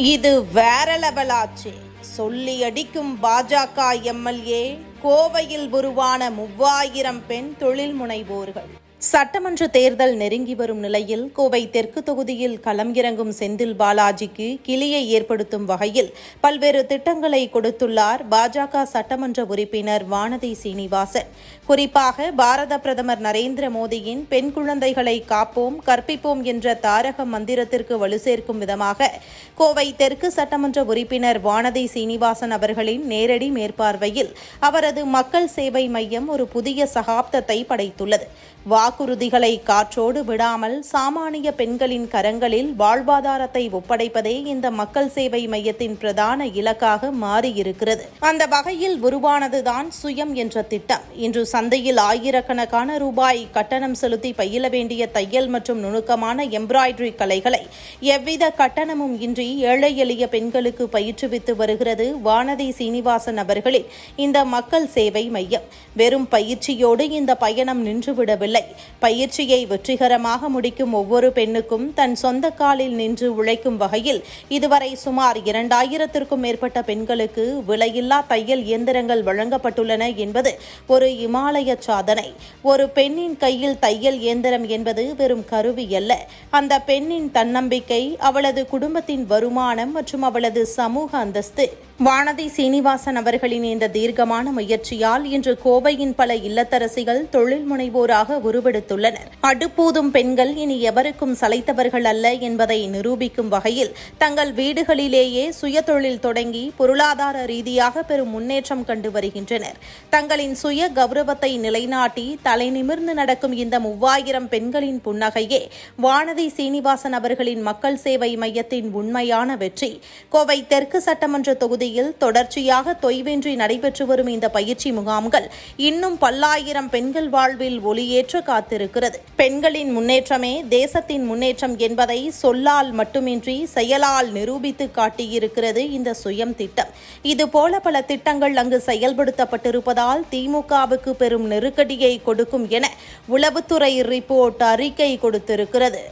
இது வேற லெவல் ஆச்சு. சொல்லி அடிக்கும் பாஜக எம்எல்ஏ, கோவையில் உருவான 3000 பெண் தொழில் முனைவோர்கள். சட்டமன்ற தேர்தல் நெருங்கி வரும் நிலையில் கோவை தெற்கு தொகுதியில் களம் இறங்கும் செந்தில் பாலாஜிக்கு கிளியை ஏற்படுத்தும் வகையில் பல்வேறு திட்டங்களை கொடுத்துள்ளார் பாஜக சட்டமன்ற உறுப்பினர் வானதி சீனிவாசன். குறிப்பாக பாரத பிரதமர் நரேந்திர மோடியின் பெண் குழந்தைகளை காப்போம் கற்பிப்போம் என்ற தாரக மந்திரத்திற்கு வலு சேர்க்கும் விதமாக கோவை தெற்கு சட்டமன்ற உறுப்பினர் வானதி சீனிவாசன் அவர்களின் நேரடி மேற்பார்வையில் அவரது மக்கள் சேவை மையம் ஒரு புதிய சகாப்தத்தை படைத்துள்ளது. வாக்குறுதிகளை காற்றோடு விடாமல் சாமானிய பெண்களின் கரங்களில் வாழ்வாதாரத்தை ஒப்படைப்பதே இந்த மக்கள் சேவை மையத்தின் பிரதான இலக்காக மாறியிருக்கிறது. அந்த வகையில் உருவானதுதான் சுயம் என்ற திட்டம். இன்று சந்தையில் ஆயிரக்கணக்கான ரூபாய் கட்டணம் செலுத்தி பயில வேண்டிய தையல் மற்றும் நுணுக்கமான எம்ப்ராய்டரி கலைகளை எவ்வித கட்டணமும் இன்றி ஏழை எளிய பெண்களுக்கு பயிற்றுவித்து வருகிறது வானதி சீனிவாசன் அவர்களின் இந்த மக்கள் சேவை மையம். வெறும் பயிற்சியோடு இந்த பயணம் நின்றுவிடவில்லை. பயிற்சியை வெற்றிகரமாக முடிக்கும் ஒவ்வொரு பெண்ணுக்கும் தன் சொந்த காலில் நின்று உழைக்கும் வகையில் இதுவரை சுமார் 2000த்திற்கும் மேற்பட்ட பெண்களுக்கு விலையில்லா தையல் இயந்திரங்கள் வழங்கப்பட்டுள்ளன என்பது ஒரு இமாலய சாதனை. ஒரு பெண்ணின் கையில் தையல் இயந்திரம் என்பது வெறும் கருவி அல்ல. அந்த பெண்ணின் தன்னம்பிக்கை, அவளது குடும்பத்தின் வருமானம் மற்றும் அவளது சமூக அந்தஸ்து. வானதி சீனிவாசன் அவர்களின் இந்த தீர்க்கமான முயற்சியால் இன்று கோவையின் பல இல்லத்தரசிகள் தொழில் முனைவோராக உருவெடுத்துள்ளனர். அடுப்பூதும் பெண்கள் இனி எவருக்கும் சளைத்தவர்கள் அல்ல என்பதை நிரூபிக்கும் வகையில் தங்கள் வீடுகளிலேயே சுயதொழில் தொடங்கி பொருளாதார ரீதியாக பெரும் முன்னேற்றம் கண்டு வருகின்றனர். தங்களின் சுய கௌரவத்தை நிலைநாட்டி தலைநிமிர்ந்து நடக்கும் இந்த 3000 பெண்களின் புன்னகையே வானதி சீனிவாசன் அவர்களின் மக்கள் சேவை மையத்தின் உண்மையான வெற்றி. கோவை தெற்கு சட்டமன்ற தொகுதியில் தொடர்ச்சியாக தொய்வின்றி நடைபெற்று வரும் இந்த பயிற்சி முகாம்கள் இன்னும் பல்லாயிரம் பெண்கள் வாழ்வில் ஒளியேற்ற காத்திருக்கிறது. பெண்களின் முன்னேற்றமே தேசத்தின் முன்னேற்றம் என்பதை சொல்லால் மட்டுமின்றி செயலால் நிரூபித்து காட்டியிருக்கிறது இந்த சுயம் திட்டம். இதுபோல பல திட்டங்கள் அங்கு செயல்படுத்தப்பட்டிருப்பதால் திமுகவுக்கு பெரும் நெருக்கடியை கொடுக்கும் என உளவுத்துறை ரிப்போர்ட் அறிக்கை கொடுத்திருக்கிறது.